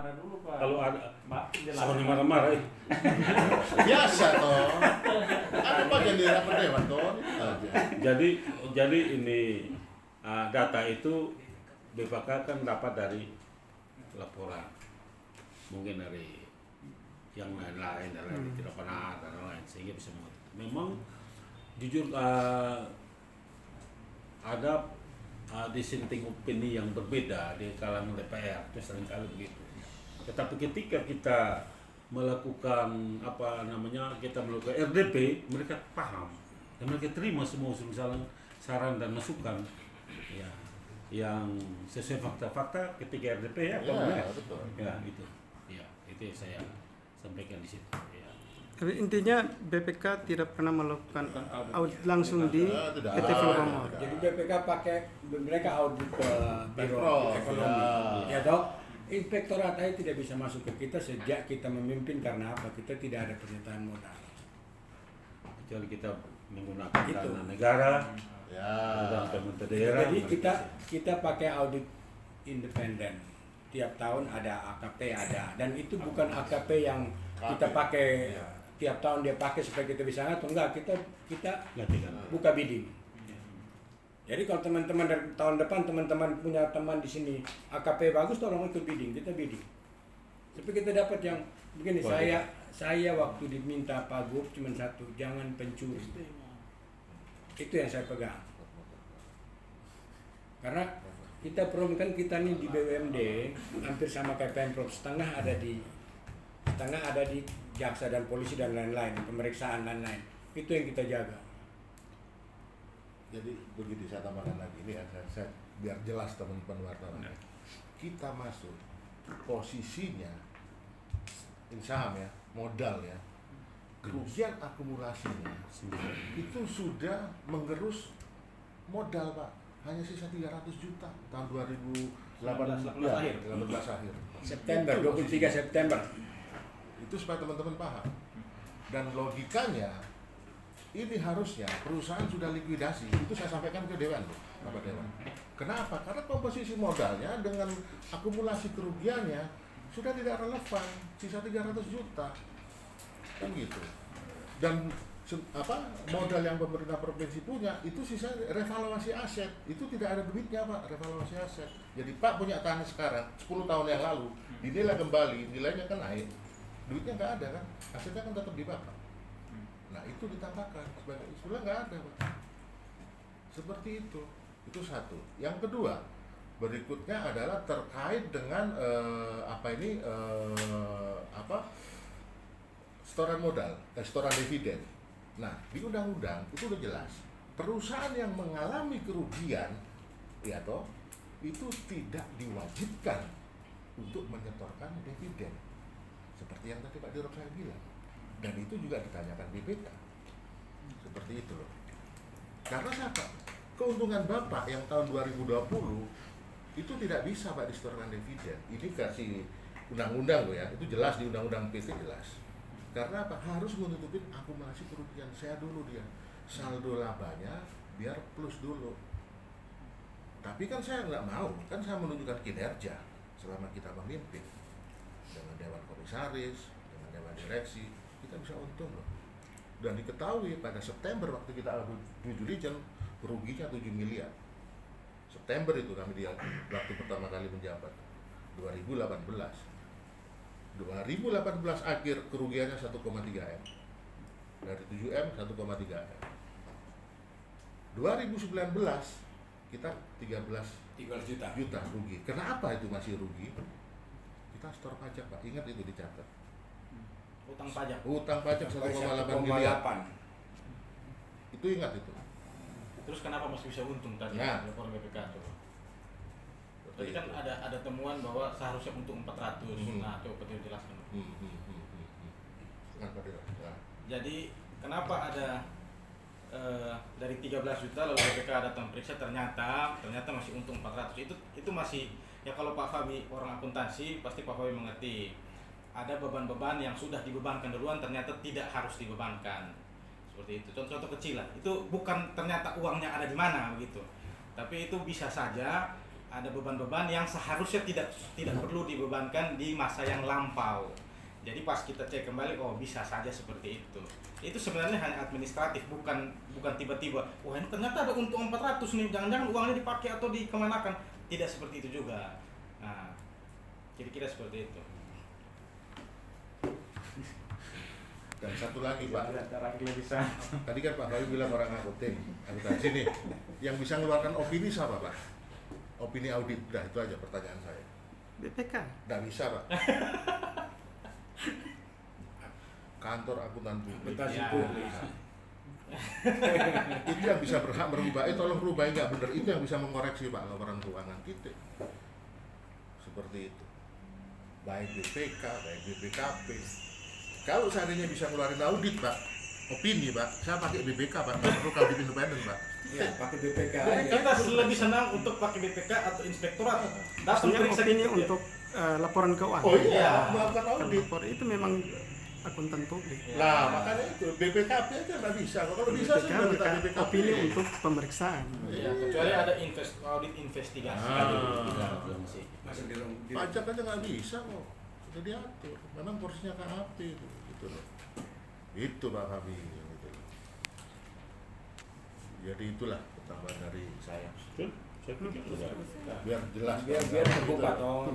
marah-marah dulu Pak. Kalau ada jelas. soalnya marah-marah. Biasa toh. Apa jadi rapat dewan toh? Jadi ini data itu BPK kan dapat dari laporan, mungkin dari yang lain-lain tidak pernah dan lain sehingga bisa mengerti. Memang jujur ada dissenting opini yang berbeda di kalangan DPR itu seringkali begitu. Tetapi ketika kita melakukan kita melakukan RDP, mereka paham dan mereka terima semua usul-usulan, saran dan masukan ya yang sesuai fakta-fakta ketika RDP ya. Betul. Ya itu. Ya, itu yang saya sampaikan di situ ya. Tapi intinya BPK tidak pernah melakukan audit langsung di PT Filomor. Jadi BPK mereka audit ke Biro Ekonomi. Ya dok, Inspektorat AI tidak bisa masuk ke kita sejak kita memimpin karena apa? Kita tidak ada pernyataan modal. Kecuali kita menggunakan dana negara, dan pemerintah daerah. Jadi kita pakai audit independen. Tiap tahun ada AKP dan itu bukan AKP yang kita pakai tiap tahun dia pakai supaya kita bisa ngatur, enggak, kita buka bidding. Jadi kalau teman-teman dari tahun depan teman-teman punya teman di sini AKP bagus, tolong ikut bidding, kita bidding. Tapi kita dapat yang begini, saya waktu diminta Pak Gub cuma satu, jangan pencuri. Itu yang saya pegang. Karena kita kan kita nih di BUMD hampir sama kayak Pemprov, setengah ada di jaksa dan polisi dan lain-lain, pemeriksaan dan lain. Itu yang kita jaga. Jadi begitu saya tambahkan lagi ini ya, saya biar jelas teman-teman wartawan. Kita masuk posisinya saham ya, modal ya, kerugian akumulasinya itu sudah menggerus modal Pak, hanya sisa 300 juta tahun 2018 akhir. September, 23 September. Itu supaya teman-teman paham. Dan logikanya ini harusnya perusahaan sudah likuidasi. Itu saya sampaikan ke Dewan, Bapak Dewan. Kenapa? Karena komposisi modalnya dengan akumulasi kerugiannya sudah tidak relevan, sisa 300 juta. Kan gitu. Dan modal yang pemerintah provinsi punya itu sisa revaluasi aset. Itu tidak ada duitnya Pak, revaluasi aset. Jadi Pak punya tanah sekarang 10 tahun yang lalu dinilai kembali, nilainya kan naik. Duitnya nggak ada kan, asetnya kan tetap di Bapak. Nah itu ditambahkan sebagai istilah nggak ada Pak. Seperti itu satu. Yang kedua, berikutnya adalah terkait dengan setoran modal, setoran dividen. Nah di undang-undang itu udah jelas, perusahaan yang mengalami kerugian, ya toh, itu tidak diwajibkan untuk menyetorkan dividen. Seperti yang tadi Pak Dirok saya bilang. Dan itu juga ditanyakan BPK. Seperti itu loh. Karena apa? Keuntungan Bapak yang tahun 2020 itu tidak bisa Pak disetorkan dividen. Ini kasih undang-undang loh ya. Itu jelas di undang-undang PT jelas. Karena apa? Harus menutupin akumulasi kerugian. Saya dulu dia. Saldo labanya biar plus dulu. Tapi kan saya nggak mau. Kan saya menunjukkan kinerja selama kita memimpin. Dengan Dewan Komisaris, dengan Dewan Direksi, kita bisa untung loh. Dan diketahui pada September waktu kita adu due diligence, ruginya 7 miliar. September itu kami dia waktu pertama kali menjabat 2018 akhir kerugiannya 1,3 M. Dari 7 M 1,3 M. 2019 kita 13 juta rugi. Kenapa itu masih rugi? Kita store pajak Pak, ingat itu dicatat. Utang pajak 1,8 miliar. Itu ingat itu. Terus kenapa masih bisa untung tadi laporan BPK tuh? Tadi kan ada temuan bahwa seharusnya untung 400. Nah, coba Pak jelaskan. Jadi kenapa ada dari 13 juta lalu BPK datang periksa ternyata masih untung 400. Itu masih ya, kalau Pak Fahmi orang akuntansi pasti Pak Fahmi mengerti. Ada beban-beban yang sudah dibebankan duluan ternyata tidak harus dibebankan. Seperti itu. Contoh kecil lah. Itu bukan ternyata uangnya ada di mana begitu. Tapi itu bisa saja ada beban-beban yang seharusnya tidak perlu dibebankan di masa yang lampau. Jadi pas kita cek kembali, oh bisa saja seperti itu. Itu sebenarnya hanya administratif, bukan tiba-tiba, wah ini ternyata ada untung 400 nih, jangan-jangan uangnya dipakai atau dikemanakan. Tidak seperti itu juga. Nah, kira-kira seperti itu. Dan satu lagi Pak, Terakhir bisa. tadi kan Pak Bayu bilang orang akuntansi nih, yang bisa mengeluarkan opini siapa Pak? Opini audit, dah itu aja pertanyaan saya. BPK. Nggak bisa Pak. Kantor akuntan publik. Akuntansi Ya. publik. Itu yang bisa berhak merubah, tolong rubah nggak benar, itu yang bisa mengoreksi Pak laporan keuangan kita. Seperti itu. Baik BPK, baik BPKP. Kalau seandainya bisa ngeluarin audit Pak, opini Pak, saya pakai BPK Pak, nggak perlu audit independen Pak. Ya, pakai BPK Jadi aja. kita lebih senang untuk pakai BPK atau inspektorat. Datang Maksudnya periksa opini dikit, ya. untuk laporan keuangan. Oh iya, Iya. melakukan Kan audit. lapor itu memang akuntan publik. Nah, makanya itu BPKP aja nggak bisa. Kalau bisa sih udah minta BPKP. opini untuk pemeriksaan. Iya, kecuali ada audit investigasi. Masuk di ruang Pajak aja nggak bisa kok, sudah diatur. Memang porsinya KAP itu, gitu loh. Itu Pak Fahmi. Gitu. Jadi itulah pertambahan dari saya. Saya pikir sudah. Biar jelas. biar terbuka toh.